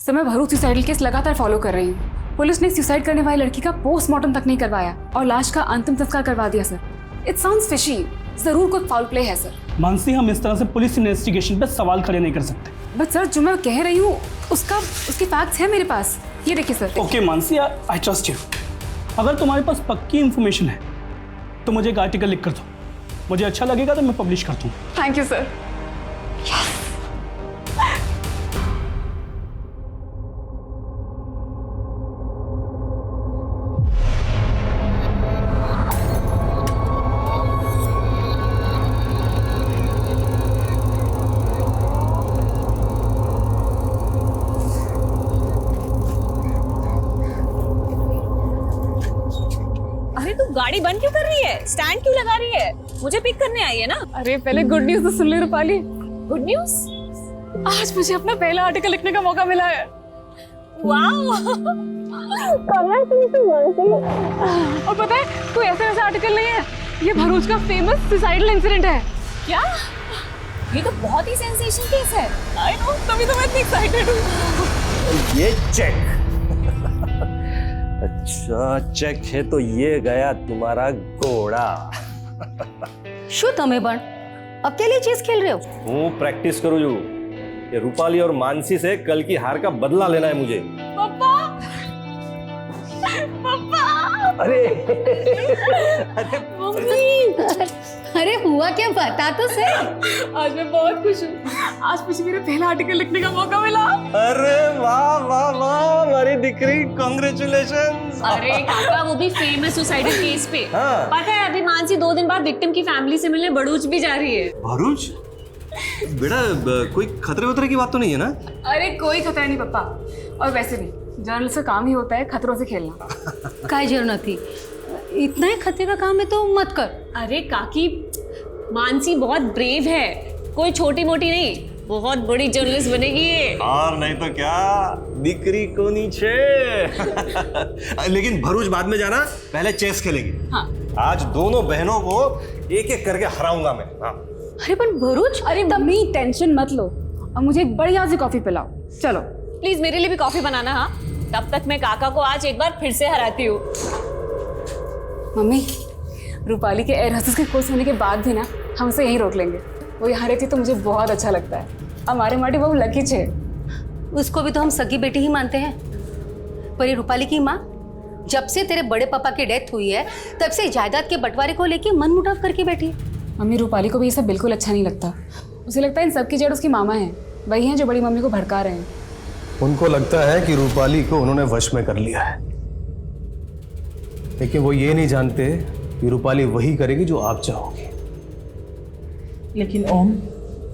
Sir मैं Bharuch suicidal case लगातार follow कर रही हूँ। पुलिस ने सुसाइड करने वाली लड़की का पोस्टमार्टम तक नहीं करवाया और लाश का अंतिम संस्कार करवा दिया सर। It sounds fishy. जरूर कोई फाउल प्ले है सर। मानसी, हम इस तरह से पुलिस इन्वेस्टिगेशन पे सवाल खड़े नहीं कर सकते। बट सर जो मैं कह रही हूँ उसके फैक्ट्स हैं मेरे पास। ये देखिए sir. Okay Mansi, I trust you. अगर तुम्हारे पास पक्की इंफॉर्मेशन है तो मुझे एक आर्टिकल लिख कर दो। मुझे अच्छा लगेगा तो मैं पब्लिश करता हूँ। Thank you sir. गाड़ी बंद क्यों कर रही है? स्टैंड क्यों लगा रही है? मुझे पिक करने आई है ना। अरे पहले गुड न्यूज तो सुन ले रूपाली। Good news? आज मुझे अपना पहला आर्टिकल लिखने का मौका मिला है। वाओ! और पता है कोई ऐसा आर्टिकल नहीं है, ये भरूच का फेमस सुसाइडल इंसिडेंट है। क्या? ये तो बहुत ही सेंसेशन केस है। आई नो, तभी तो मैं इतनी एक्साइटेड हूँ। ये चेक। अच्छा चेक है तो ये गया तुम्हारा घोड़ा। શું તમે પણ अकेले चेस खेल रहे हो? हूँ प्रैक्टिस करूँ जो ये रूपाली और मानसी से कल की हार का बदला लेना है मुझे। पापा! पापा! अरे मम्मी! अरे हुआ क्या, बता तो सही। आज मैं बहुत खुश हूँ। आज मुझे मेरा पहला आर्टिकल लिखने का मौका मिला। अरे वाह वाह वाह, हमारी दिकरी, कांग्रेचुलेशंस। अरे काका, वो भी फेमस सुसाइडल केस पे। हाँ। पता है अभी मानसी 2 दिन बाद विक्टिम की फैमिली से मिलने भरूच भी जा रही है। भरूच? बेटा कोई खतरे वतरे की बात तो नहीं है ना? अरे कोई खतरा नहीं पापा। और वैसे भी जर्नलिस्ट का काम ही होता है खतरों से खेलना। काय जरूरत थी, इतना ही खतरे का काम है तो मत कर। अरे काकी, मानसी बहुत ब्रेव है, कोई छोटी मोटी नहीं, बहुत बड़ी जर्नलिस्ट बनेगी ये। और नहीं तो क्या, दिकरी को नीचे। लेकिन भरूच बाद में जाना, पहले चेस खेलेंगे। हाँ। आज दोनों बहनों को एक एक करके हराऊंगा मैं। हाँ। अरे पर भरूच, अरे मम्मी टेंशन मत लो और मुझे एक बढ़िया सी कॉफी पिलाओ। चलो प्लीज मेरे लिए भी कॉफी बनाना। हाँ, तब तक मैं काका को आज एक बार फिर से हराती हूँ। मम्मी, रूपाली के एयर होस्टेस के कोर्स होने के बाद भी ना हम उसे यहीं रोक लेंगे। वो यहाँ रहती तो मुझे बहुत अच्छा लगता है। हमारे माटी बहुत लकी छे। उसको भी तो हम सगी बेटी ही मानते हैं। पर ये रूपाली की माँ जब से तेरे बड़े पापा की डेथ हुई है तब से जायदाद के बंटवारे को लेके मन मुटाव करके बैठी है। मम्मी, रूपाली को भी ये सब बिल्कुल अच्छा नहीं लगता। उसे लगता है इन सबकी जड़ उसकी मामा है, वही हैं जो बड़ी मम्मी को भड़का रहे हैं। उनको लगता है कि रूपाली को उन्होंने वश में कर लिया है, लेकिन वो ये नहीं जानते कि रूपाली वही करेगी जो आप चाहोगे। लेकिन ओम,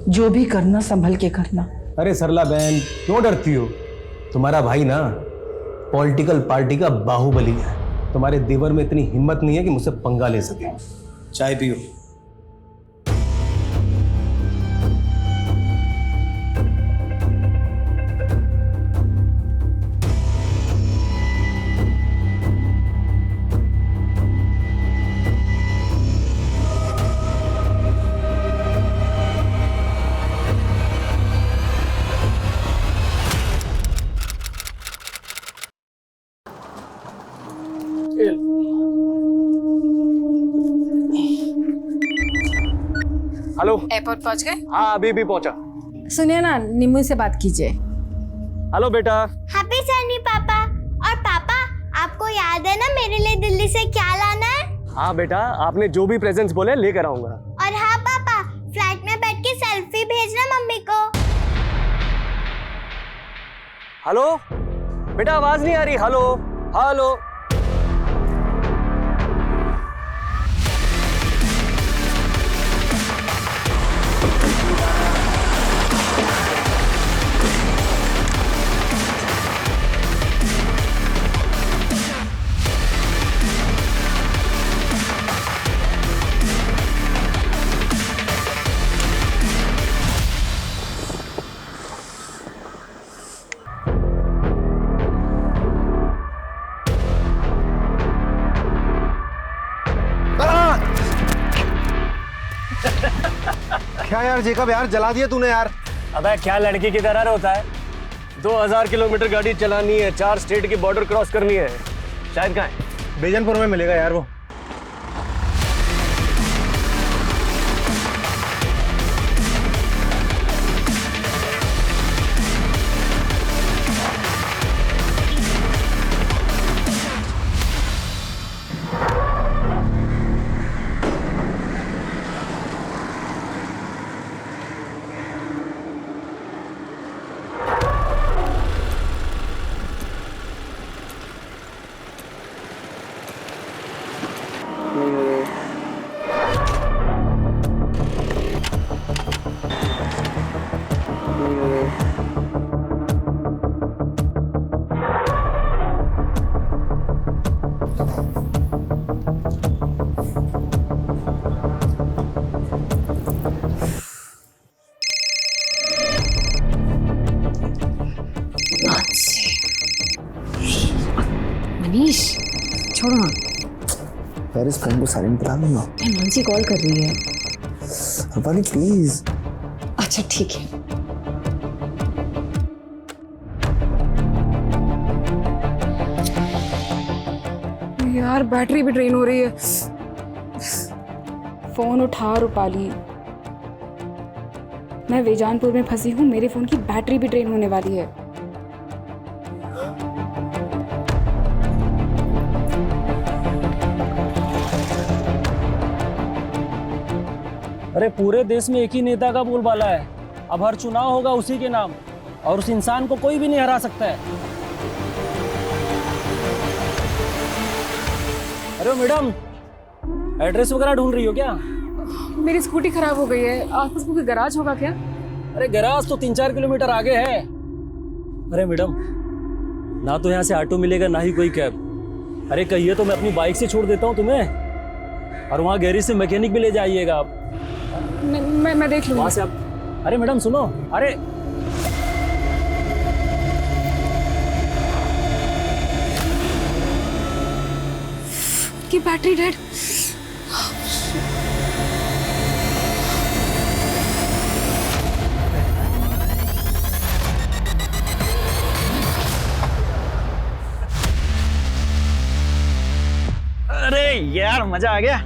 जो भी करना संभल के करना। अरे सरला बहन, क्यों डरती हो? तुम्हारा भाई ना पॉलिटिकल पार्टी का बाहुबली है। तुम्हारे देवर में इतनी हिम्मत नहीं है कि मुझसे पंगा ले सके। चाय पियो। हेलो, एयरपोर्ट पहुँच गए? हाँ अभी भी पहुंचा। सुनिए ना, निम्मू से बात कीजिए। हेलो बेटा। हैप्पी जर्नी पापा। और पापा, आपको याद है ना मेरे लिए दिल्ली से क्या लाना है? हाँ बेटा, आपने जो भी प्रेजेंट्स बोले लेकर आऊंगा। और हाँ पापा, फ्लाइट में बैठ के सेल्फी भेजना मम्मी को। हेलो बेटा, आवाज नहीं आ रही। Hello hello. क्या यार जेकब, यार जला दिया तूने यार। अबे क्या लड़की की तरह होता है? 2000 किलोमीटर गाड़ी चलानी है, 4 स्टेट की बॉर्डर क्रॉस करनी है। शायद कहाँ है? बेजनपुर में मिलेगा यार वो। मनीष छोड़ो ना, यार इस फोन को साइलेंट करा दूंगा। मानसी कॉल कर रही है। रूपाली प्लीज। अच्छा ठीक है। यार बैटरी भी ड्रेन हो रही है। फोन उठा रूपाली, मैं वेजानपुर में फंसी हूँ, मेरे फोन की बैटरी भी ड्रेन होने वाली है। अरे पूरे देश में एक ही नेता का बोलबाला है, अब हर चुनाव होगा उसी के नाम, और उस इंसान को कोई भी नहीं हरा सकता है। अरे मैडम, एड्रेस वगैरह ढूंढ रही हो क्या? मेरी स्कूटी खराब हो गई है, आसपास कोई गैराज होगा क्या? अरे गैराज तो 3-4 किलोमीटर आगे है। अरे मैडम, ना तो यहाँ से ऑटो मिलेगा ना ही कोई कैब। अरे कहिए तो मैं अपनी बाइक से छोड़ देता हूँ तुम्हें, और वहाँ गैरेज से मैकेनिक भी ले जाइएगा आप। मैं देख लूँगा। वहाँ से आप। अरे मैडम सुनो, अरे की बैटरी डेड। अरे यार मजा आ गया।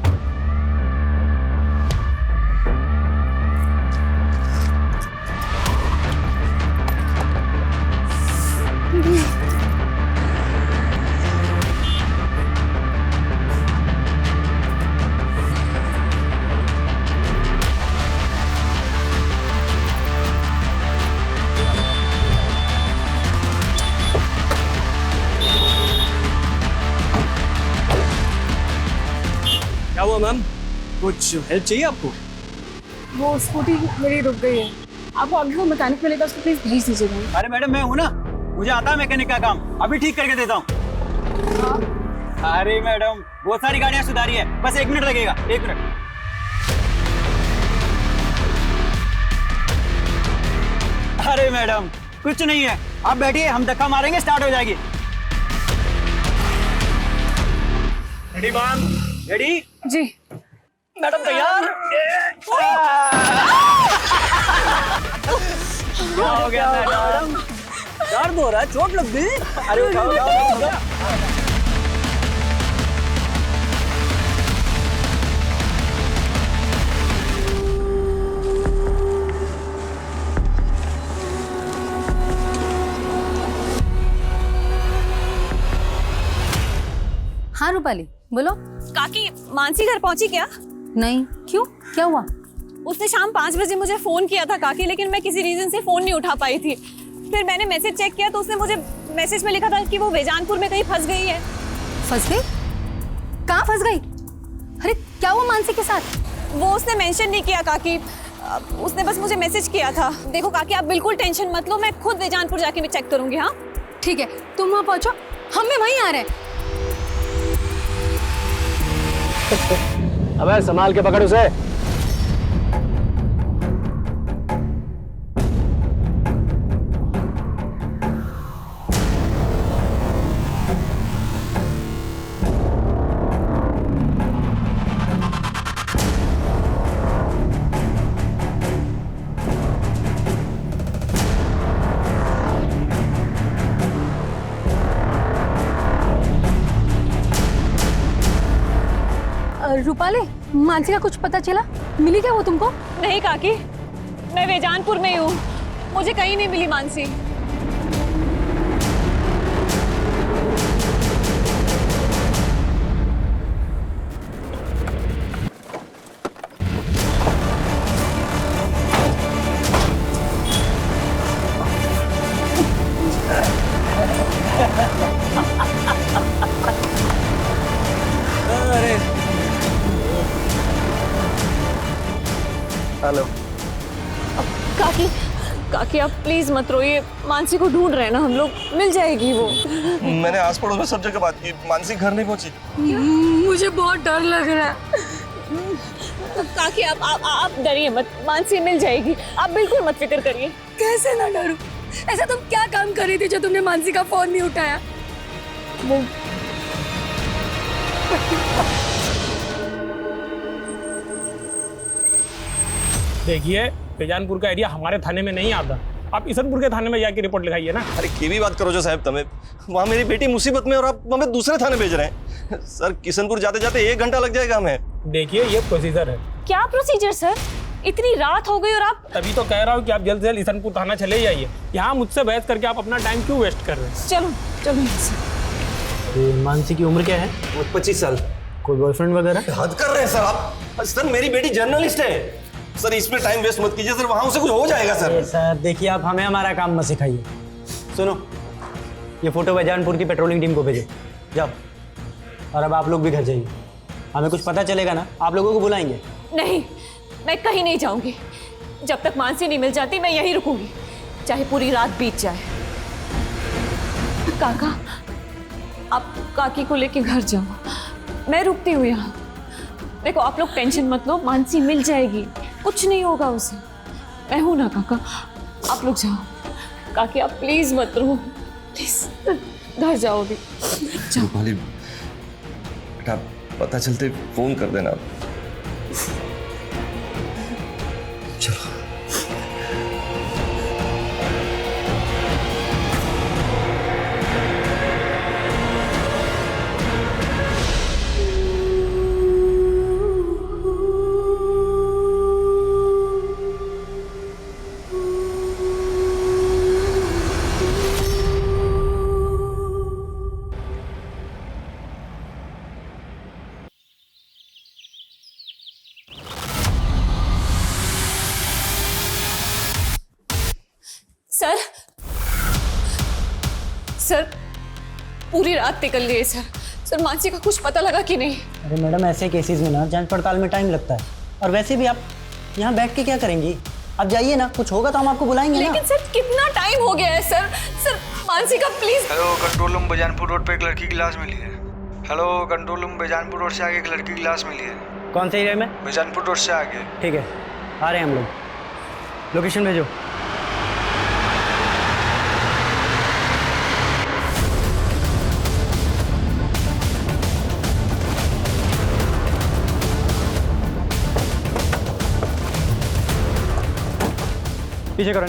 क्या हुआ मैम, कुछ हेल्प चाहिए आपको? वो स्कूटी मेरी रुक गई है, आपको आगे को मैकेनिक मिलेगा, उसको प्लीज भेज दीजिएगा। अरे मैडम मैं हूँ ना, मुझे आता है मैकेनिक का काम, अभी ठीक करके देता हूँ। अरे मैडम बहुत सारी गाड़ियाँ सुधारी है, बस 1 मिनट लगेगा, 1 मिनट। अरे मैडम कुछ नहीं है, आप बैठिए, हम धक्का मारेंगे, स्टार्ट हो जाएगी। Ready ma'am? रेडी? जी। मैडम तैयार? क्या हो गया मैडम? दर्द हो रहा है, चोट लग गई? अरे उठाओ उठाओ उठाओ। हाँ रूपाली बोलो। काकी, मानसी घर पहुंची क्या? नहीं, क्यों, क्या हुआ? उसने शाम 5 बजे मुझे फोन किया था काकी, लेकिन मैं किसी रीजन से फोन नहीं उठा पाई थी। फिर मैंने मैसेज चेक किया तो उसने मुझे मैसेज में लिखा था कि वो वेजानपुर में कहीं फंस गई है। फंस गई? कहाँ फंस गई? अरे क्या हुआ मानसी के साथ? वो उसने मेंशन नहीं किया काकी, उसने बस मुझे मैसेज किया था। देखो काकी, आप बिल्कुल टेंशन मत लो, मैं खुद वेजानपुर जाके भी चेक करूंगी। हाँ ठीक है, तुम वहाँ पहुंचो, हम भी वहीं आ रहे हैं। अबे संभाल के पकड़ उसे। रूपाली, मानसी का कुछ पता चला? मिली क्या वो तुमको? नहीं काकी, मैं वेजानपुर में ही हूँ, मुझे कहीं नहीं मिली मानसी। हेलो। काकी, काकी आप प्लीज मत रोइए, मानसी को ढूंढ रहे हैं ना हम लोग, मिल जाएगी वो। मैंने आस पड़ोस में सब जगह बात की, मानसी घर नहीं पहुंची। मुझे बहुत डर लग रहा है। काकी आप डरिए मत, मानसी मिल जाएगी, आप बिल्कुल मत फिक्र करिए। कैसे ना डरूं? ऐसा तुम क्या काम कर रही थी जो तुमने मानसी का फोन नहीं उठाया? देखिए, बेजानपुर का एरिया हमारे थाने में नहीं आता, आप ईसनपुर के थाने में जाके रिपोर्ट लिखाइए ना। अरे की भी बात करो जो साहब, तमें वहाँ मेरी बेटी मुसीबत में और आप हमें दूसरे थाने भेज रहे हैं। सर किशनपुर जाते जाते 1 घंटा लग जाएगा हमें। देखिए ये प्रोसीजर है। क्या प्रोसीजर सर? इतनी रात हो गई और आप। तभी तो कह रहा हूँ कि आप जल्द से जल्द ईसनपुर थाना चले जाइए, यहाँ मुझसे बहस करके आप अपना टाइम क्यों वेस्ट कर रहे हैं? चलो चलो। मानसी की उम्र क्या है? 25 साल। कोई बॉयफ्रेंड वगैरह? हद कर रहे हैं सर आप। सर मेरी बेटी जर्नलिस्ट है सर, इसमें टाइम वेस्ट मत कीजिए सर, वहाँ उसे कुछ हो जाएगा सर। सर देखिए, आप हमें हमारा काम मत सिखाइए। सुनो, ये फोटो बेजानपुर की पेट्रोलिंग टीम को भेजो, जाओ। और अब आप लोग भी घर जाइए, हमें कुछ पता चलेगा ना आप लोगों को बुलाएंगे। नहीं, मैं कहीं नहीं जाऊंगी, जब तक मानसी नहीं मिल जाती मैं यहीं रुकूंगी, चाहे पूरी रात बीत जाए। काका, आप काकी को लेके घर जाओ, मैं रुकती हूँ यहाँ। देखो आप लोग टेंशन मत लो, मानसी मिल जाएगी, कुछ नहीं होगा उसे, मैं हूं ना काका, आप लोग जाओ। काकी आप प्लीज मत रो, प्लीज घर जाओ भी, जाओ। रूपाली बेटा, पता चलते फोन कर देना। चलो। सर, सर पूरी रात निकल गई सर। सर मानसी का कुछ पता लगा कि नहीं? अरे मैडम, ऐसे केसेस में ना जांच पड़ताल में टाइम लगता है, और वैसे भी आप यहाँ बैठ के क्या करेंगी? आप जाइए ना, कुछ होगा तो हम आपको बुलाएंगे ना। लेकिन सर कितना टाइम हो गया है सर, सर मानसी का please. Hello, control room Bejanpur road पे एक लड़की की लाश मिली है। Hello, control room Bejanpur road से आगे एक लड़की की लाश मिली है। कौन से एरिया में? बेजानपुर रोड से आगे। ठीक है, आ रहे हैं हम लोग, लोकेशन भेजो। पीछे करो,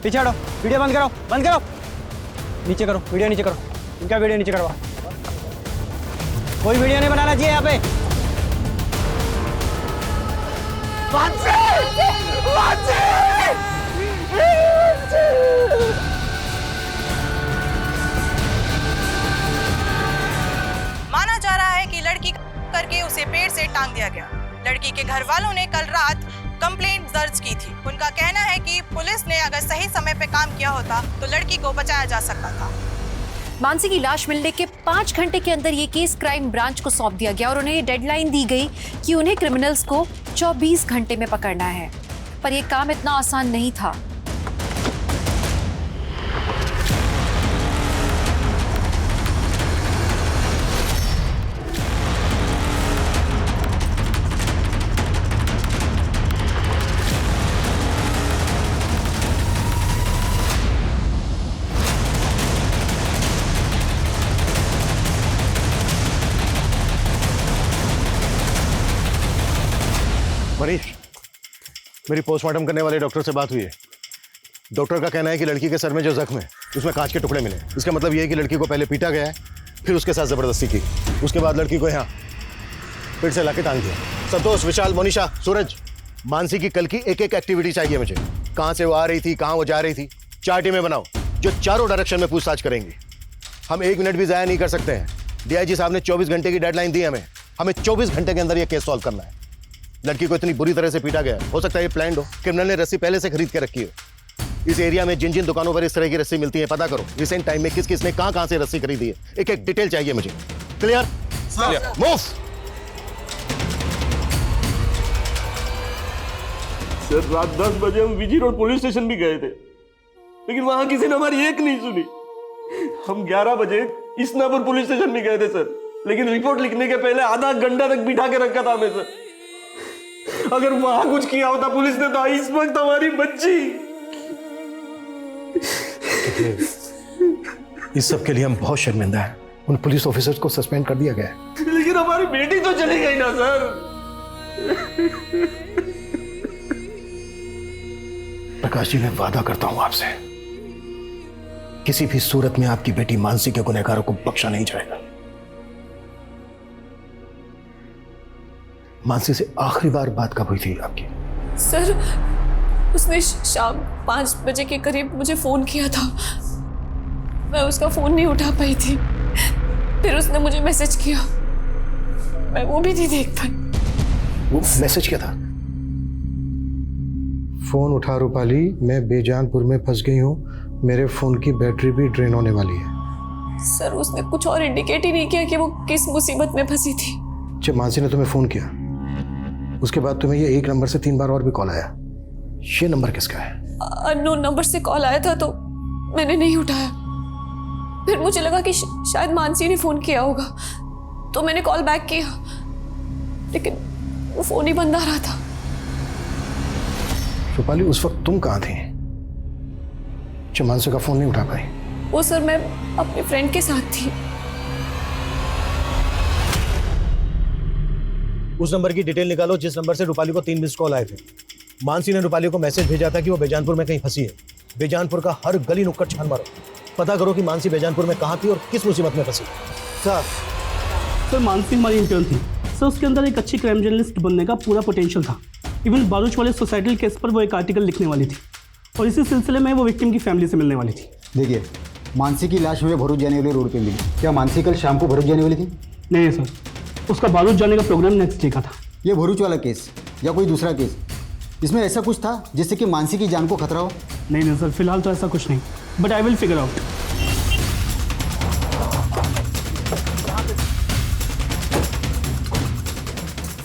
पीछे हटो, वीडियो बंद करो, बंद करो, नीचे करो, वीडियो नीचे करो, इनका वीडियो नीचे करवा। कोई वीडियो नहीं बनाना चाहिए यहाँ पे। माना जा रहा है कि लड़की करके उसे पेड़ से टांग दिया गया। लड़की के घर वालों ने कल रात कंप्लेंट दर्ज की थी। उनका कहना है कि पुलिस ने अगर सही समय पे काम किया होता तो लड़की को बचाया जा सकता था। मानसी की लाश मिलने के 5 घंटे के अंदर ये केस क्राइम ब्रांच को सौंप दिया गया और उन्हें ये डेडलाइन दी गई कि उन्हें क्रिमिनल्स को 24 घंटे में पकड़ना है। पर यह काम इतना आसान नहीं था। मरीज, मेरी पोस्टमार्टम करने वाले डॉक्टर से बात हुई है। डॉक्टर का कहना है कि लड़की के सर में जो जख्म है उसमें कांच के टुकड़े मिले। इसका मतलब ये है कि लड़की को पहले पीटा गया है, फिर उसके साथ जबरदस्ती की, उसके बाद लड़की को यहाँ फिर से लाके टांग दिया। संतोष, विशाल, मोनिशा, सूरज, मानसी की कल की एक एक एक्टिविटी चाहिए मुझे। कहां से वो आ रही थी, कहां वो जा रही थी, 4 टीमें बनाओ जो चारों डायरेक्शन में पूछताछ करेंगी। हम 1 मिनट भी जाया नहीं कर सकते हैं। डीआईजी साहब ने 24 घंटे की डेडलाइन दी हमें 24 घंटे के अंदर ये केस सॉल्व करना है। लड़की को इतनी बुरी तरह से पीटा गया है, हो सकता है ये प्लान्ड हो, क्रिमिनल ने रस्सी पहले से खरीद के रखी हो। इस एरिया में जिन जिन दुकानों पर इस तरह की रस्सी मिलती है पता करो। रिसेंट टाइम में किस किस ने कहां से रस्सी खरीदी है, एक एक डिटेल चाहिए मुझे। क्लियर? मूव। सर रात 10 बजे हम विजी रोड पुलिस स्टेशन भी गए थे, लेकिन वहां किसी ने हमारी एक नहीं सुनी। हम 11 बजे इस्नापुर पुलिस स्टेशन भी गए थे सर, लेकिन रिपोर्ट लिखने के पहले आधा घंटा तक बिठा के रखा था हमें सर। अगर वहां कुछ किया होता पुलिस ने तो इस वक्त हमारी बच्ची। इस सब के लिए हम बहुत शर्मिंदा हैं। उन पुलिस ऑफिसर्स को सस्पेंड कर दिया गया है। लेकिन हमारी बेटी तो चली गई ना सर। प्रकाश जी, मैं वादा करता हूं आपसे, किसी भी सूरत में आपकी बेटी मानसी के गुनहगारों को बख्शा नहीं जाएगा। मानसी से आखिरी बार बात कब हुई थी आपकी? सर, उसने शाम 5 बजे के करीब मुझे फ़ोन किया था। मैं उसका फ़ोन नहीं उठा पाई थी। फिर उसने मुझे मैसेज किया, मैं वो भी नहीं देख पाई। वो मैसेज क्या था? फोन उठा रूपाली, मैं बेजानपुर में फंस गई हूँ, मेरे फोन की बैटरी भी ड्रेन होने वाली है। सर, उसने कुछ और इंडिकेट ही नहीं किया कि वो किस मुसीबत में फंसी थी। जब मानसी ने तुम्हें फोन किया उसके बाद तुम्हें ये एक नंबर से 3 बार और भी कॉल आया, ये नंबर किसका है? अननोन नंबर से कॉल आया था तो मैंने नहीं उठाया। फिर मुझे लगा कि शायद मानसी ने फोन किया होगा, तो मैंने कॉल बैक किया, लेकिन वो फोन ही बंद आ रहा था। रूपाली, उस वक्त तुम कहाँ थी जब मानसी का फोन नहीं उठा पाई? वो सर, मैं अपने फ्रेंड के साथ थी। उस नंबर की डिटेल निकालो जिस नंबर से रूपाली को 3 मिस्ड कॉल आए थे। मानसी ने रूपाली को मैसेज भेजा था कि वो बेजानपुर में कहीं फंसी है। बेजानपुर का हर गली नुक्कड़ छान मारो, पता करो कि मानसी बेजानपुर में कहाँ थी और किस मुसीबत में फंसी। सर मानसी हमारी इंटर्न थी सर, उसके अंदर एक अच्छी क्राइम जर्नलिस्ट बनने का पूरा पोटेंशियल था। इवन बारूच वाले सोसाइटल केस पर वो एक आर्टिकल लिखने वाली थी और इसी सिलसिले में वो विक्टिम की फैमिली से मिलने वाली थी। देखिए, मानसी की लाश हमें भरूच जाने वाले रोड पे मिली। क्या मानसी कल शाम को भरूच जाने वाली थी? नहीं सर, उसका बारूच जाने का प्रोग्राम नेक्स्ट डे का था। ये भरूच वाला केस या कोई दूसरा केस, इसमें ऐसा कुछ था जिससे कि मानसी की जान को खतरा हो? नहीं सर, फिलहाल तो ऐसा कुछ नहीं, but I will figure out.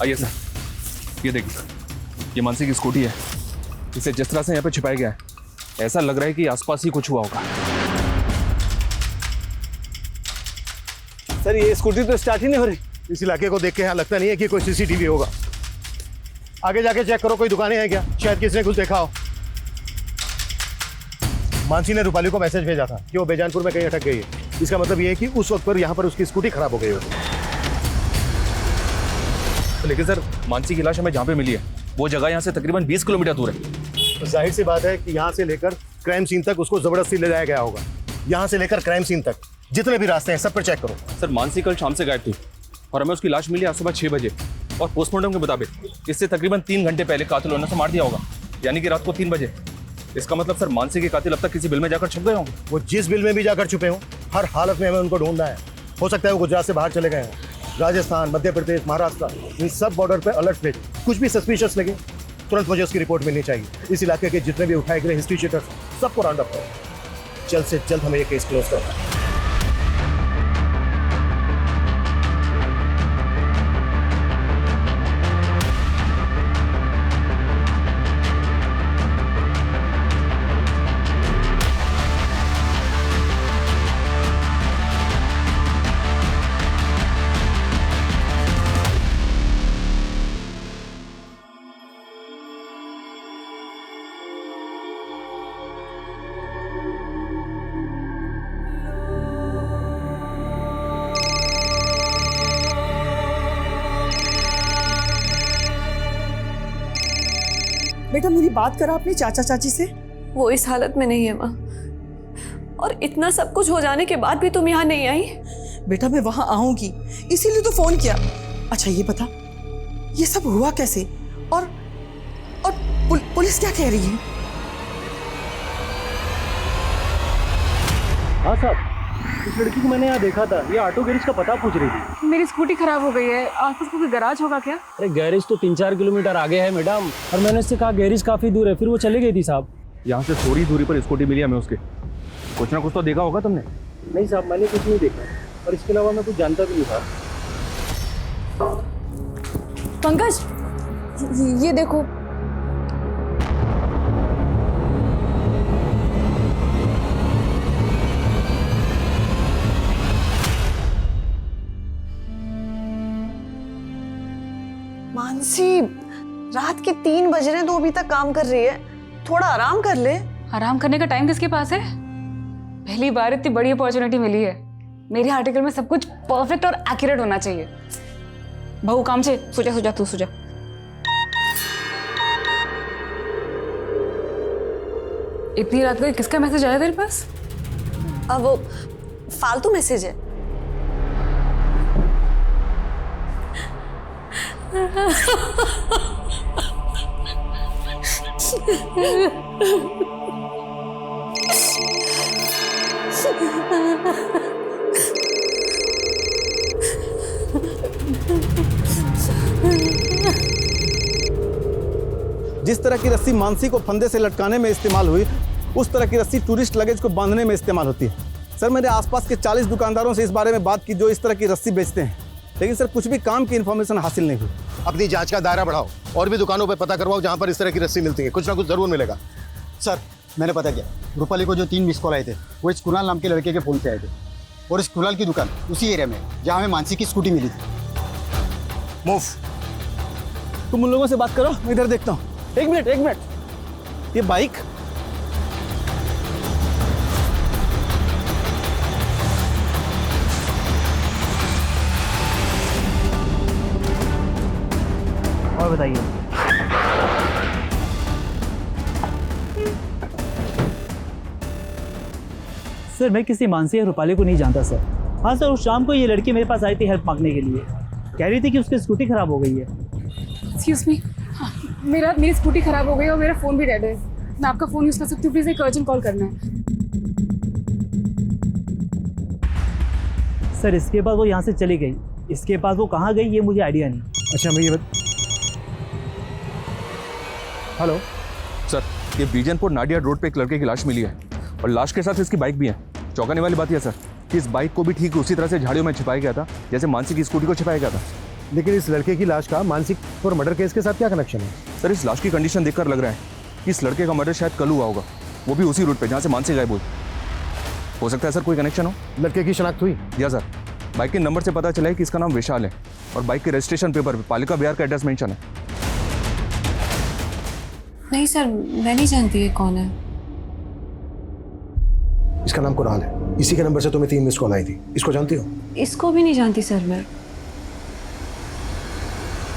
आइए सर, ये देखिए सर, ये मानसी की स्कूटी है। इसे जिस तरह से यहाँ पे छिपाया गया है, ऐसा लग रहा है कि आसपास ही कुछ हुआ होगा। सर, ये स्कूटी तो स्टार्ट ही नहीं हो रही। इस इलाके को देख के यहाँ लगता नहीं है कि कोई सीसीटीवी होगा। आगे जाके चेक करो, कोई दुकानें हैं क्या, शायद किसी ने कुछ देखा हो। मानसी ने रूपाली को मैसेज भेजा था कि वो बेजानपुर में कहीं अटक गई है। इसका मतलब ये है कि उस वक्त पर यहाँ पर उसकी स्कूटी खराब हो गई हो। लेकिन सर, मानसी की लाश हमें जहाँ पे मिली है वो जगह यहाँ से तकरीबन 20 किलोमीटर दूर है। तो जाहिर सी बात है कि यहाँ से लेकर क्राइम सीन तक उसको जबरदस्ती ले जाया गया होगा। यहाँ से लेकर क्राइम सीन तक जितने भी रास्ते हैं सब पर चेक करो। सर, मानसी कल शाम से गायब थी और हमें उसकी लाश मिली आज सुबह 6 बजे और पोस्टमार्टम के मुताबिक इससे तकरीबन 3 घंटे पहले कातिल ने उसे मार दिया होगा, यानी कि रात को 3 बजे। इसका मतलब सर, मानसी के कातिल अब तक किसी बिल में जाकर छुप गए होंगे। वो जिस बिल में भी जाकर छुपे हों, हर हालत में हमें उनको ढूंढना है। हो सकता है वो गुजरात से बाहर चले गए हों, राजस्थान, मध्य प्रदेश, महाराष्ट्र, इन सब बॉर्डर पे अलर्ट भेज। कुछ भी सस्पिशियस लगे तुरंत मुझे उसकी रिपोर्ट मिलनी चाहिए। इस इलाके के जितने भी उठाए गए हिस्ट्री शीटर्स सबको राउंड अप करो। जल्द से जल्द हमें ये केस क्लोज करना है। बेटा, मेरी बात करा अपने चाचा चाची से? वो इस हालत में नहीं है माँ, और इतना सब कुछ हो जाने के बाद भी तुम यहाँ नहीं आई। बेटा, मैं वहां आऊंगी इसीलिए तो फोन किया। अच्छा ये बता, ये सब हुआ कैसे? और पुलिस क्या कह रही है? हाँ साहब, इस लड़की को मैंने यहाँ देखा था, ये ऑटो गैरेज का पता पूछ रही थी। मेरी स्कूटी खराब हो गई है, आसपास कोई गैराज होगा क्या? अरे गैरेज तो 3-4 किलोमीटर आगे है मैडम, और मैंने उससे कहा गैरेज काफी दूर है, फिर वो चली गई थी साहब। यहाँ से थोड़ी दूरी पर स्कूटी मिली हमें उसके। कुछ ना कुछ तो देखा होगा तुमने? नहीं साहब, मैंने कुछ नहीं देखा, और इसके अलावा मैं कुछ जानता भी नहीं था। पंकज, ये देखो। मानसी, रात के 3 बज रहे हैं तो अभी तक काम कर रही है। थोड़ा आराम कर ले। आराम करने का टाइम किसके पास है? पहली बार इतनी बड़ी अपॉर्चुनिटी मिली है। मेरे आर्टिकल में सब कुछ परफेक्ट और एक्यूरेट होना चाहिए। बहू काम से सुजा तू सुजा। इतनी रात को किसका मैसेज आया तेरे पास? अब वो फालतू मैसेज है। जिस तरह की रस्सी मानसी को फंदे से लटकाने में इस्तेमाल हुई, उस तरह की रस्सी टूरिस्ट लगेज को बांधने में इस्तेमाल होती है। सर, मेरे आसपास के 40 दुकानदारों से इस बारे में बात की जो इस तरह की रस्सी बेचते हैं, लेकिन सर कुछ भी काम की इन्फॉर्मेशन हासिल नहीं हुई। अपनी जांच का दायरा बढ़ाओ और भी दुकानों पर पता करवाओ जहां पर इस तरह की रस्सी मिलती है। कुछ ना कुछ जरूर मिलेगा। सर, मैंने पता किया, रूपाली को जो 3 मिस कॉल आए थे वो इस कुणाल नाम के लड़के के फ़ोन से आए थे, और इस कुणाल की दुकान उसी एरिया में जहाँ हमें मानसी की स्कूटी मिली थी। मूव। तुम उन लोगों से बात करो, मैं इधर देखता हूँ। एक मिनट, ये बाइक और बताइए। सर, मैं किसी मानसी या रूपाली को नहीं जानता सर। हाँ सर, उस शाम को ये लड़की मेरे पास आई थी हेल्प मांगने के लिए। कह रही थी कि उसकी स्कूटी खराब हो गई है। एक्सक्यूज मी, मेरी स्कूटी खराब हो गई और मेरा फ़ोन भी डेड है। मैं आपका फ़ोन यूज़ कर सकती हूँ? प्लीज़ एक अर्जेंट कॉल करना है। सर, इसके बाद वो यहाँ से चली गई। इसके बाद वो कहाँ गई ये मुझे आइडिया नहीं। अच्छा, मैं ये हेलो सर, ये बीजनपुर नाडिया रोड पे एक लड़के की लाश मिली है, और लाश के साथ इसकी बाइक भी है। चौंकाने वाली बात यह सर कि इस बाइक को भी ठीक उसी तरह से झाड़ियों में छिपाया गया था जैसे मानसी की स्कूटी को छिपाया गया था। लेकिन इस लड़के की लाश का मानसिक और मर्डर केस के साथ क्या कनेक्शन है? सर, इस लाश की कंडीशन देखकर लग रहा है कि इस लड़के का मर्डर शायद कल हुआ होगा, वो भी उसी रूट पे जहाँ से मानसी गायब हुई। हो सकता है सर कोई कनेक्शन हो। लड़के की शनाख्त हुई? या सर, बाइक के नंबर से पता चला है कि इसका नाम विशाल है, और बाइक के रजिस्ट्रेशन पेपर पे पालिका बिहार का एड्रेस मेंशन है। नहीं सर, मैं नहीं जानती ये कौन है। इसका नाम कुणाल है। इसी के नंबर से तुम्हें 3 मिस कॉल आई थी। इसको जानती हो? इसको भी नहीं जानती सर मैं।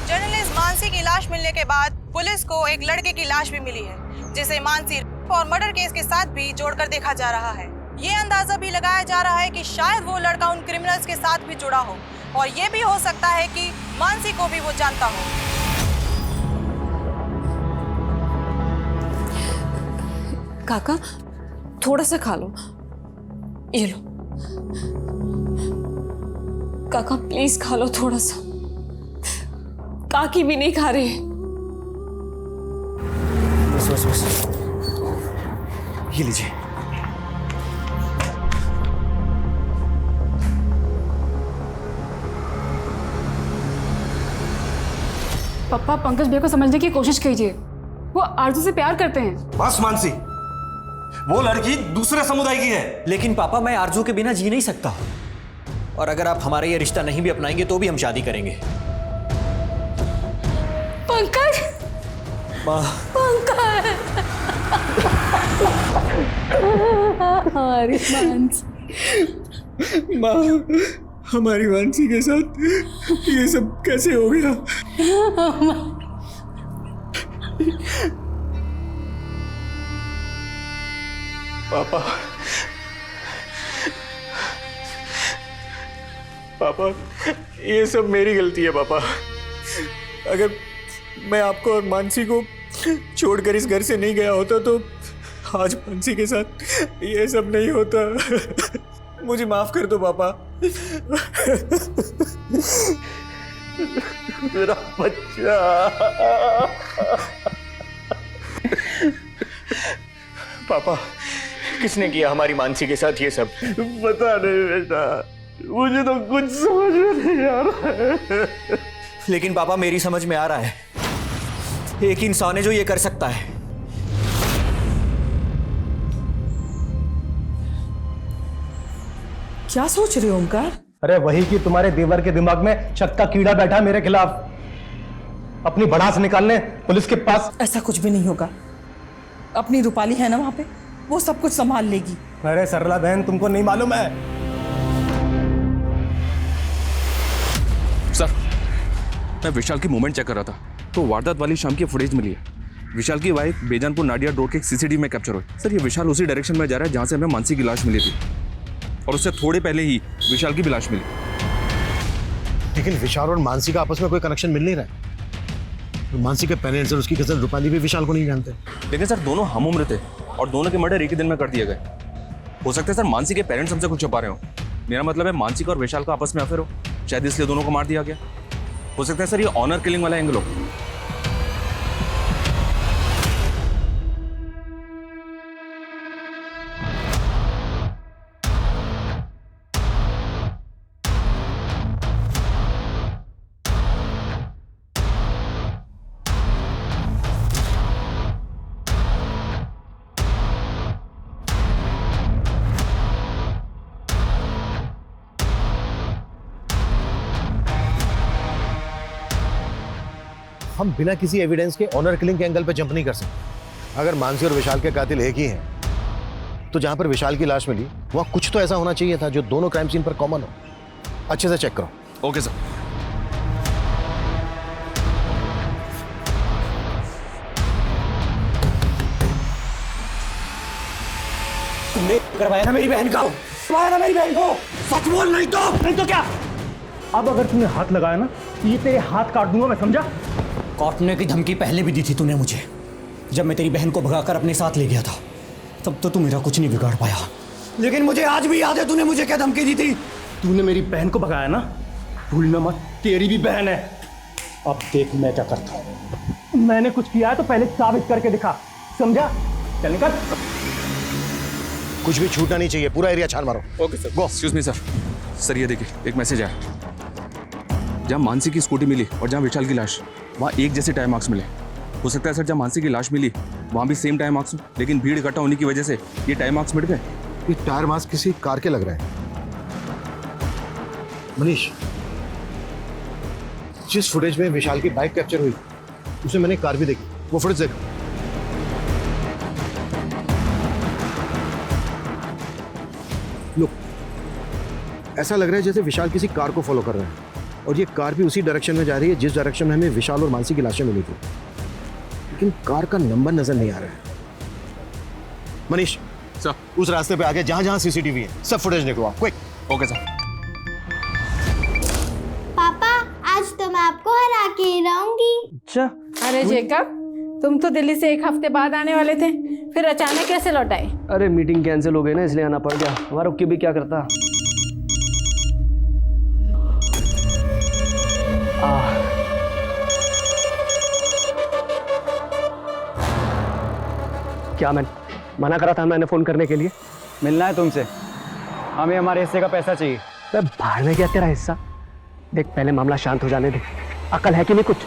जर्नलिस्ट मानसी की लाश मिलने के बाद पुलिस को एक लड़के की लाश भी मिली है, जिसे मानसी और मर्डर केस के साथ भी जोड़कर देखा जा रहा है। ये अंदाजा भी लगाया जा रहा है कि शायद वो लड़का उन क्रिमिनल्स के साथ भी जुड़ा हो, और ये भी हो सकता है कि मानसी को भी वो जानता हो। काका, थोड़ा सा खा लो। ये लो काका, प्लीज खा लो थोड़ा सा। काकी भी नहीं खा रहे। बस। ये लीजिए। पापा, पंकज भैया को समझने की कोशिश कीजिए। वो आरजू से प्यार करते हैं। बस मानसी, वो लड़की दूसरे समुदाय की है। लेकिन पापा, मैं आरजू के बिना जी नहीं सकता, और अगर आप हमारा ये रिश्ता नहीं भी अपनाएंगे तो भी हम शादी करेंगे। पंकज, पंकज, हमारी मानसी के साथ ये सब कैसे हो गया? पापा, ये सब मेरी गलती है पापा। अगर मैं आपको और मानसी को छोड़कर इस घर से नहीं गया होता तो आज मानसी के साथ ये सब नहीं होता। मुझे माफ कर दो पापा। मेरा बच्चा। पापा, किसने किया हमारी मानसी के साथ ये सब? पता नहीं बेटा, मुझे तो कुछ समझ में नहीं आ रहा है। लेकिन पापा मेरी समझ में आ रहा है, एक इंसान है जो ये कर सकता है। क्या सोच रहे हो ओमकार? अरे वही कि तुम्हारे देवर के दिमाग में शक का कीड़ा बैठा है मेरे खिलाफ, अपनी भड़ास निकालने पुलिस के पास। ऐसा कुछ भी नहीं होगा, अपनी रूपाली है ना वहां पे, वो सब कुछ संभाल लेगी। अरे सरला बहन, तुमको नहीं मालूम है। सर, मैं विशाल की मूवमेंट चेक कर रहा था तो वारदात वाली शाम की फुटेज मिली है। विशाल की वाइफ बेजानपुर नाडिया रोड के एक सीसीटीवी में कैप्चर हुई। सर, ये विशाल उसी डायरेक्शन में जा रहा है जहां से हमें मानसी की लाश मिली थी, और उससे थोड़े पहले ही विशाल की भी लाश मिली। लेकिन विशाल और मानसी का आपस में कोई कनेक्शन मिल नहीं रहा है। तो मानसी के पेरेंट्स और उसकी कजन रूपाली भी विशाल को नहीं जानते। लेकिन सर, दोनों हम उम्र थे और दोनों के मर्डर एक ही दिन में कर दिए गए। हो सकता है सर मानसी के पेरेंट्स हमसे कुछ छुपा रहे हो। मेरा मतलब है मानसी का और विशाल का आपस में अफेयर हो, शायद इसलिए दोनों को मार दिया गया। हो सकता है सर ये ऑनर किलिंग वाला एंगल हो। हम बिना किसी एविडेंस के ऑनर किलिंग के एंगल पे जंप नहीं कर सकते। अगर मानसी और विशाल के कातिल एक ही हैं, तो जहां पर विशाल की लाश मिली वहां कुछ तो ऐसा होना चाहिए था जो दोनों क्राइम सीन पर कॉमन हो। अच्छे से चेक करो। Okay sir. तुमने करवाया ना मेरी बहन का, करवाया ना मेरी बहन को, सच बोल, नहीं तो क्या? अब अगर तुमने हाथ लगाया ना तो ये तेरे हाथ काट दूंगा मैं, समझा? काटने की धमकी पहले भी दी थी तूने मुझे, जब मैं तेरी बहन को भगाकर अपने साथ ले गया था। तब तो तू मेरा कुछ नहीं बिगाड़ पाया, लेकिन मुझे आज भी याद है तूने मुझे क्या धमकी दी थी। तूने मेरी बहन को भगाया ना, भूलना मत, तेरी भी बहन है। अब देख मैं क्या करता हूँ। मैंने कुछ किया है तो पहले साबित करके दिखा, समझा? चल निकल। कुछ भी छूटना नहीं चाहिए, पूरा एरिया छान मारो। Okay sir. Go. Excuse me sir. Sir ये देखिए, एक मैसेज आया। जहाँ मानसी की स्कूटी मिली और जहाँ विशाल की लाश, वहाँ एक जैसे टायर मार्क्स मिले। हो सकता है सर जहाँ मानसी की लाश मिली वहाँ भी सेम टायर मार्क्स हो, लेकिन भीड़ इकट्ठा होने की वजह से ये टायर मार्क्स मिट गए। ये टायर मार्क्स किसी कार के लग रहे हैं। मनीष, जिस फुटेज में विशाल की बाइक कैप्चर हुई उसमें मैंने कार भी देखी, वो फुटेज देखो। लुक, ऐसा लग रहा है जैसे विशाल किसी कार को फॉलो कर रहे हैं, और ये कार भी उसी डायरेक्शन में जा रही है जिस डायरेक्शन में हमें विशाल और मानसी की लाशें मिली थी, लेकिन कार का नंबर नजर नहीं आ रहा है। मनीष सर, उस रास्ते पे आगे जहां जहां सीसीटीवी है सब फुटेज निकलवाओ, क्विक। Okay sir. पापा, आज तो मैं आपको हरा के ही रहूंगी। अच्छा। अरे जेकब, तुम तो दिल्ली से एक हफ्ते बाद आने वाले थे, फिर अचानक कैसे लौट आए? अरे मीटिंग कैंसिल हो गई ना, इसलिए आना पड़ गया। हमारा रुक भी क्या करता। क्या मैं मना करा था मैंने फोन करने के लिए? मिलना है तुमसे, हमें हमारे हिस्से का पैसा चाहिए। अरे बाहर में क्या तेरा हिस्सा? देख पहले मामला शांत हो जाने दे, अकल है कि नहीं कुछ?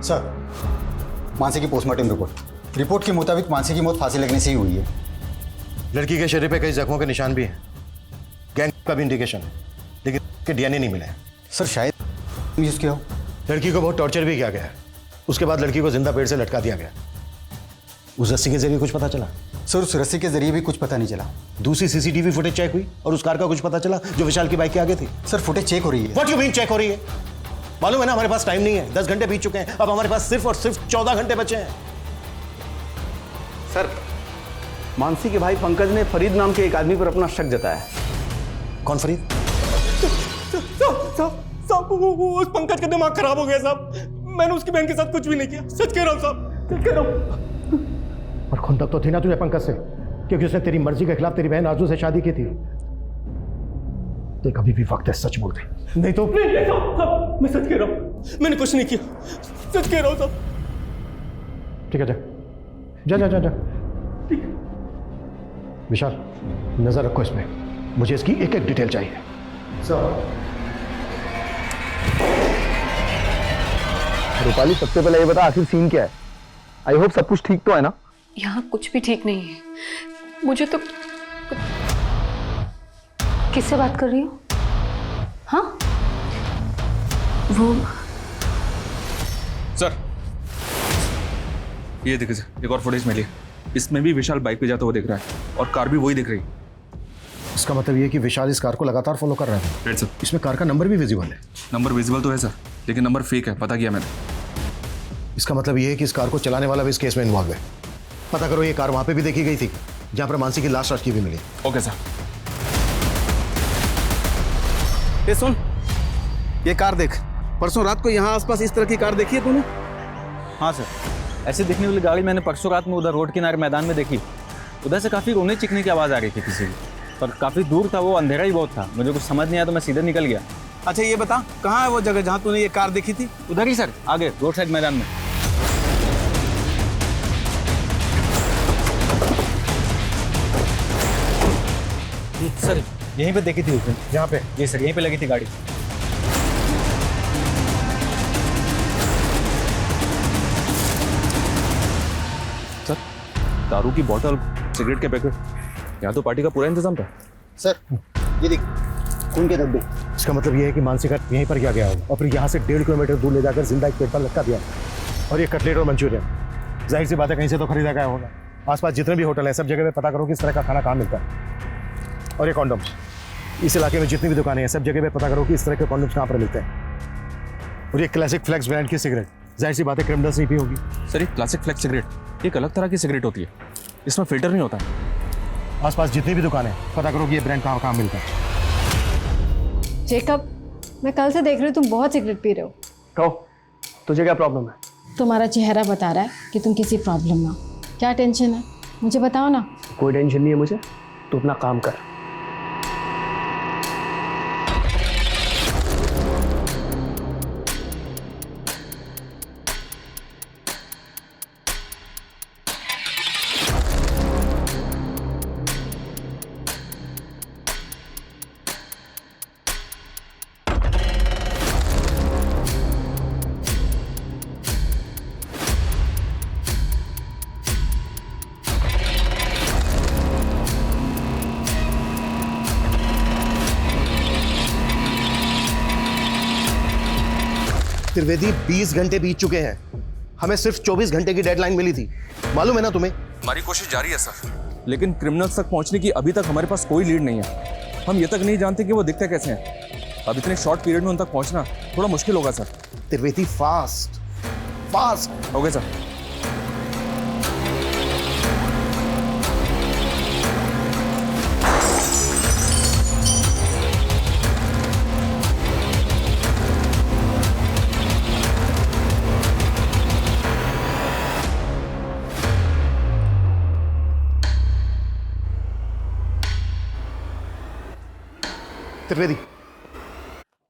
सर, मानसी की पोस्टमार्टम रिपोर्ट के मुताबिक मानसी की मौत फांसी लगने से ही हुई है। लड़की के शरीर पे कई जख्मों के निशान भी हैं, गैंग का भी इंडिकेशन है, लेकिन के डीएनए नहीं मिला है। सर शायद यूज किया हो। लड़की को बहुत टॉर्चर भी किया गया है, उसके बाद लड़की को जिंदा पेड़ से लटका दिया गया। उस रस्सी के जरिए कुछ पता चला? सर उस रस्सी के जरिए भी कुछ पता नहीं चला। दूसरी सीसीटीवी फुटेज चेक हुई और उस कार का कुछ पता चला जो विशाल की बाइक के आगे थी? सर फुटेज चेक हो रही है। व्हाट यू मीन चेक हो रही है? मालूम है ना हमारे पास टाइम नहीं है, 10 घंटे बीत चुके हैं, अब हमारे पास सिर्फ और सिर्फ 14 घंटे बचे हैं। सर, मानसी के भाई पंकज ने फरीद नाम के एक आदमी पर अपना शक जताया। कौन फरीद? साहब उस पंकज का दिमाग खराब हो गया साहब। मैंने उसकी बहन के साथ कुछ भी नहीं किया, सच कह रहा हूँ साहब, सच कह रहा हूँ। और खुंदक तो थी ना तुझे पंकज से, क्योंकि उसने तेरी मर्जी के खिलाफ तेरी बहन आरजू से शादी की थी। तो कभी भी वक्त है सच बोल दे, नहीं तो नहीं साहब, मैं सच कह रहा हूँ, मैंने कुछ नहीं किया, सच कह रहा हूँ साहब। ठीक है, जा जा जा जा। विशाल, नजर रखो इसमें, मुझे इसकी एक एक डिटेल चाहिए। रूपाली, सबसे पहले ये बता आखिर सीन क्या है? आई होप सब कुछ ठीक तो है ना? यहाँ कुछ भी ठीक नहीं है। मुझे तो किससे बात कर रही हो? हाँ, वो सर, ये देखिए सर, एक और फुटेज मिली है। इसमें भी विशाल बाइक पे जाता हुआ दिख रहा है और कार भी वही दिख रही है। इसका मतलब ये है कि विशाल इस कार को लगातार फॉलो कर रहा है। Right sir. इसमें कार का नंबर भी विजिबल है। नंबर विजिबल तो है सर, लेकिन नंबर फेक है, पता किया मैंने। इसका मतलब ये है कि इस कार को चलाने वाला भी इस केस में इन्वॉल्व है। पता करो ये कार वहां पे भी देखी गई थी जहां पर मानसी की लाश रखी हुई मिली। Okay sir. ये सुन, ये कार देख, परसों रात को यहाँ आसपास इस तरह की कार देखी है तूने? हाँ सर, ऐसे दिखने वाली गाड़ी मैंने परसों रात में उधर रोड किनारे मैदान में देखी। उधर से काफ़ी रोने चिकने की आवाज़ आ रही थी किसी की, पर काफ़ी दूर था वो, अंधेरा ही बहुत था, मुझे कुछ समझ नहीं आया तो मैं सीधे निकल गया। अच्छा ये बता, कहाँ है वो जगह जहाँ तूने ये कार देखी थी? उधर ही सर, आगे रोड साइड मैदान में। सर यहीं पे देखी थी उसने। यहाँ पे? ये सर, यहीं पे लगी थी गाड़ी। सर, दारू की बोतल, सिगरेट के पैकेट, यहाँ तो पार्टी का पूरा इंतजाम था। सर ये देख, खून के धब्बे। इसका मतलब ये है कि मानसी का यहीं पर किया गया होगा और फिर यहाँ से 1.5 किलोमीटर दूर ले जाकर जिंदा एक पेट पर लटका दिया। और ये कटलेट और मंचूरियन, जाहिर सी बात है कहीं से तो खरीदा गया होगा। आसपास जितने भी होटल हैं सब जगह पे पता करो कि इस तरह का खाना कहाँ मिलता है। और ये कॉन्डोम्स, इस इलाके में जितनी भी दुकानें हैं सब जगह पे पता करो कि इस तरह के कॉन्डोम्स कहाँ पर मिलते हैं। और ये क्लासिक फ्लेक्स ब्रांड की सिगरेट, जाहिर सी बात है क्रिमिनल्स नहीं भी होगी। सर, ये क्लासिक फ्लेक्स सिगरेट एक अलग तरह की सिगरेट होती है, इसमें फिल्टर नहीं होता है। आसपास जितनी भी दुकानें हैं पता करो कि ये ब्रांड कहाँ मिलता है। जेकब, मैं कल से देख रही हूँ तुम बहुत सिगरेट पी रहे हो। कहो, तुझे क्या प्रॉब्लम है? तुम्हारा चेहरा बता रहा है कि तुम किसी प्रॉब्लम में हो। क्या टेंशन है, मुझे बताओ ना। कोई टेंशन नहीं है मुझे, तू अपना काम कर। त्रिवेदी, 20 घंटे बीत चुके हैं, हमें सिर्फ 24 घंटे की डेडलाइन मिली थी, मालूम है ना तुम्हें? हमारी कोशिश जारी है सर, लेकिन क्रिमिनल्स तक पहुंचने की अभी तक हमारे पास कोई लीड नहीं है। हम ये तक नहीं जानते कि वो दिखते कैसे हैं। अब इतने शॉर्ट पीरियड में उन तक पहुंचना थोड़ा मुश्किल होगा sir. Trivedi, fast fast. Okay sir. Trivedi,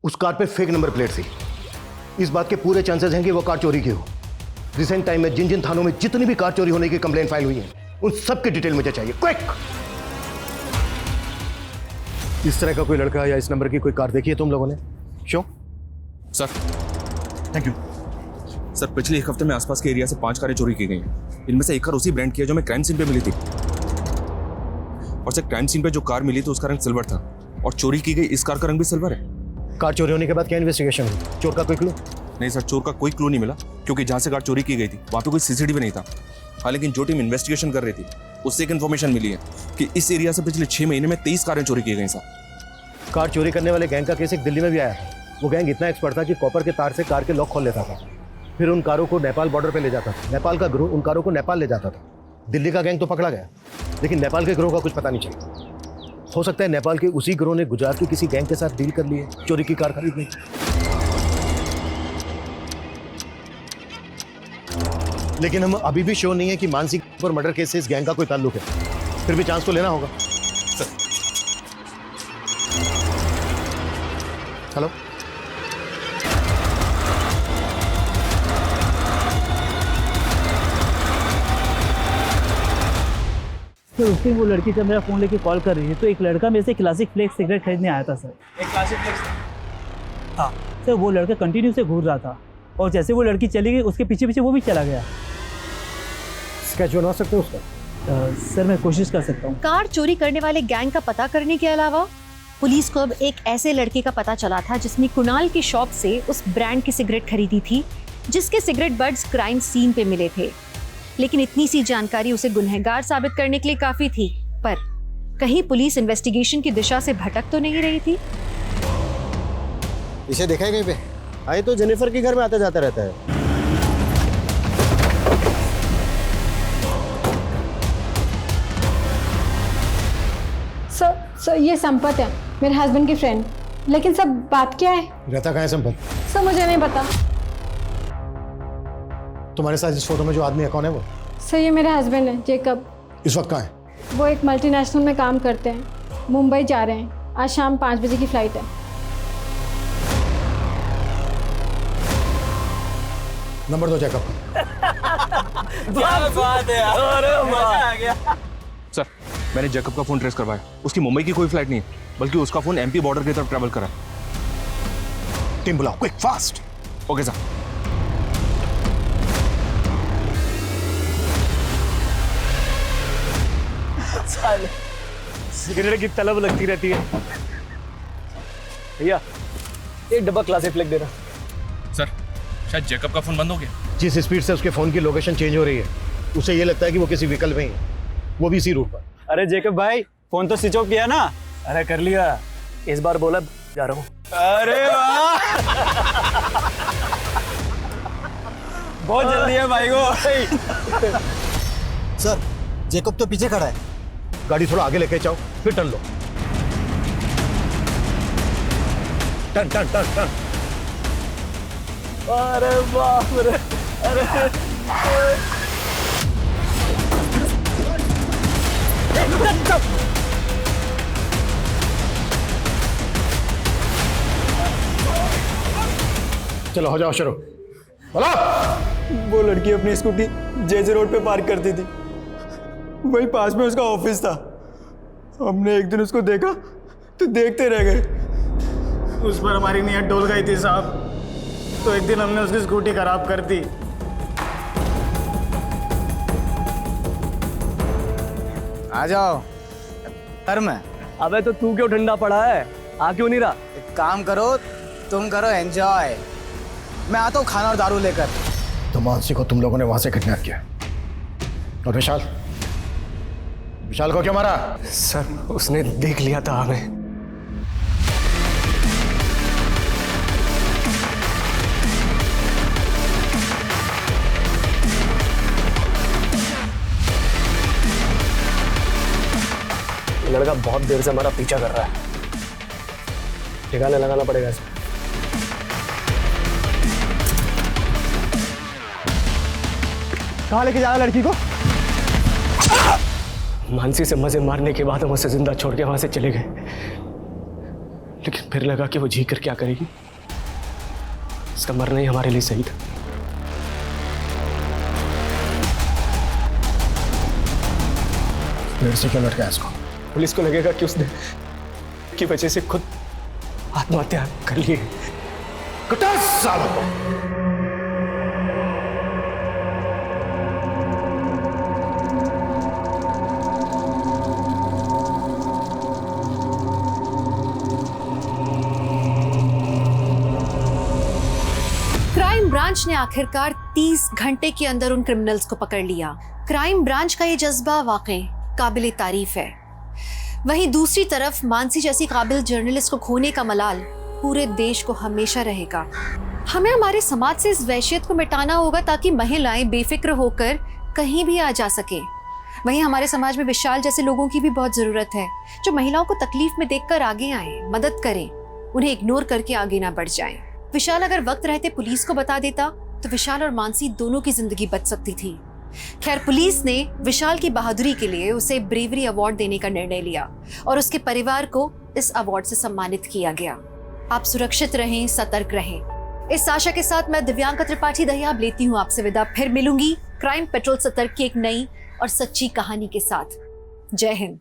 उस कार पे फेक नंबर प्लेट थी। इस बात के पूरे चांसेस हैं कि वो कार चोरी की हो। रिसेंट टाइम में जिन जिन थानों में जितनी भी कार चोरी होने की कंप्लेंट फाइल हुई है उन सब की डिटेल मुझे चाहिए, क्विक। इस तरह का कोई लड़का या इस नंबर की कोई कार देखी है तुम लोगों ने? Show sir, thank you sir. पिछले एक हफ्ते में आसपास के एरिया से 5 कारें चोरी की गई हैं। इनमें से एक कार उसी ब्रांड की है जो मैं क्राइम सीन पे मिली थी। और सर, क्राइम सीन पे जो कार मिली थी उसका रंग सिल्वर था और चोरी की गई इस कार का रंग भी सिल्वर है। कार चोरी होने के बाद क्या इन्वेस्टिगेशन हुई? चोर का कोई क्लू? नहीं सर, चोर का कोई क्लू नहीं मिला, क्योंकि जहां से कार चोरी की गई थी वहां पे कोई सीसीटीवी नहीं था। हाँ, लेकिन जो टीम इन्वेस्टिगेशन कर रही थी उससे एक इन्फॉर्मेशन मिली है कि इस एरिया से पिछले 6 महीने में 23 कारें चोरी की गई सर। कार चोरी करने वाले गैंग का केस एक दिल्ली में भी आया था। वो गैंग इतना एक्सपर्ट था कि कॉपर के तार से कार के लॉक खोल लेता था, फिर उन कारों को नेपाल बॉर्डर पे ले जाता था। नेपाल का ग्रोह उन कारों को नेपाल ले जाता था। दिल्ली का गैंग तो पकड़ा गया, लेकिन नेपाल के ग्रोह का कुछ पता नहीं चला। हो सकता है नेपाल के उसी गिरोह ने गुजरात के किसी गैंग के साथ डील कर ली है चोरी की कार खरीदने की। लेकिन हम अभी भी श्योर नहीं है कि मानसी पर मर्डर केस से इस गैंग का कोई ताल्लुक है। फिर भी चांस तो लेना होगा। हेलो, सर उस दिन वो लड़की जब मेरा फ़ोन लेके कॉल कर रही है तो एक लड़का मेरे से क्लासिक फ्लेक्स सिगरेट खरीदने आया था सर। एक क्लासिक फ्लेक्स? हाँ सर, वो लड़का कंटिन्यू से घूर रहा था और जैसे वो लड़की चली गई उसके पीछे पीछे वो भी चला गया। स्केच बनवा सकते हो उसका? सर मैं कोशिश कर सकता हूँ। कार चोरी करने वाले गैंग का पता करने के अलावा पुलिस को अब एक ऐसे लड़के का पता चला था जिसने कुणाल की शॉप से उस ब्रांड की सिगरेट खरीदी थी जिसके सिगरेट बड्स क्राइम सीन पे मिले थे। लेकिन इतनी सी जानकारी उसे गुनहगार साबित करने के लिए काफी थी, पर कहीं पुलिस इन्वेस्टिगेशन की दिशा से भटक तो नहीं रही थी। इसे देखा है कहीं पे? आए तो जेनिफर के घर में आता जाता रहता है। सर ये संपत है, मेरे हस्बैंड की फ्रेंड। लेकिन सब बात क्या है? रहता कहाँ है संपत? सर मुझे नहीं पता। तुम्हारे साथ इस फोटो में जो आदमी है कौन है वो? सर ये मेरे हस्बैंड है, जेकब। इस वक्त कहाँ है? वो एक मल्टीनेशनल में काम करते हैं, मुंबई जा रहे हैं। आज शाम 5 बजे की फ्लाइट है। नंबर दो जेकब। क्या बात है यार, अरे मजा आ गया। सर मैंने जैकब का फोन ट्रेस करवाया। उसकी मुंबई की कोई फ्लाइट नहीं है, बल्कि उसका फोन एमपी बॉर्डर की तरफ ट्रैवल करा। टीम बुलाओ, quick fast. Okay sir. Cigarette की तलब लगती रहती है। भैया एक डब्बा क्लासिक फ्लेक्स देना। सर शायद जैकब का फोन बंद हो गया। जिस स्पीड से उसके फोन की लोकेशन चेंज हो रही है उसे ये लगता है कि वो किसी व्हीकल में ही है, वो भी इसी रूट पर। अरे जैकब भाई फोन तो स्विच ऑफ किया ना? अरे कर लिया, इस बार बोला जा रहा हूँ। अरे वाह बहुत जल्दी है भाई को। सर जेकब तो पीछे खड़ा है। गाड़ी थोड़ा आगे लेके जाओ, फिर टर्न लो। Turn turn turn turn. अरे बाप रे, अरे चलो हो जाओ शुरू। बोलो। वो लड़की अपनी स्कूटी जेजे रोड पे पार्क करती थी, वही पास में उसका ऑफिस था। हमने एक दिन उसको देखा तो देखते रह गए। उस पर हमारी नीयत डोल गई थी साहब, तो एक दिन हमने उसकी स्कूटी खराब कर दी। आ जाओ घर में। अबे तो तू क्यों ठंडा पड़ा है, आ क्यों नहीं रहा? एक काम करो, तुम करो एंजॉय, मैं आता हूँ खाना और दारू लेकर। तो मानसी को तुम लोगों ने वहां से किडनैप किया और विशाल को क्यों मारा? सर उसने देख लिया था हमें। लड़का बहुत देर से हमारा पीछा कर रहा है, ठिकाने लगाना पड़ेगा इसे। कहाँ लेके जा रहा लड़की को? मानसी से मजे मारने के बाद हम उसे जिंदा छोड़ के वहां से चले गए, लेकिन फिर लगा कि वो जी कर क्या करेगी। इसका मरना ही हमारे लिए सही था। फिर से क्यों लटका इसको? पुलिस को लगेगा कि उसने की वजह से खुद आत्महत्या कर ली है। सालों को क्राइम ब्रांच ने आखिरकार 30 घंटे के अंदर उन क्रिमिनल्स को पकड़ लिया। क्राइम ब्रांच का ये जज्बा वाकई काबिले तारीफ है। वहीं दूसरी तरफ मानसी जैसी काबिल जर्नलिस्ट को खोने का मलाल पूरे देश को हमेशा रहेगा। हमें हमारे समाज से इस वहशियत को मिटाना होगा ताकि महिलाएं बेफिक्र होकर कहीं भी आ जा सके। वहीं हमारे समाज में विशाल जैसे लोगों की भी बहुत जरूरत है, जो महिलाओं को तकलीफ में देखकर आगे आए, मदद करें, उन्हें इग्नोर करके आगे ना बढ़ जाएं। विशाल अगर वक्त रहते पुलिस को बता देता तो विशाल और मानसी दोनों की जिंदगी बच सकती थी। खैर, पुलिस ने विशाल की बहादुरी के लिए उसे ब्रेवरी अवार्ड देने का निर्णय लिया और उसके परिवार को इस अवार्ड से सम्मानित किया गया। आप सुरक्षित रहें, सतर्क रहें। इस आशा के साथ मैं दिव्यांका त्रिपाठी दहियाब लेती हूँ आपसे विदा। फिर मिलूंगी क्राइम पेट्रोल सतर्क की एक नई और सच्ची कहानी के साथ। जय हिंद।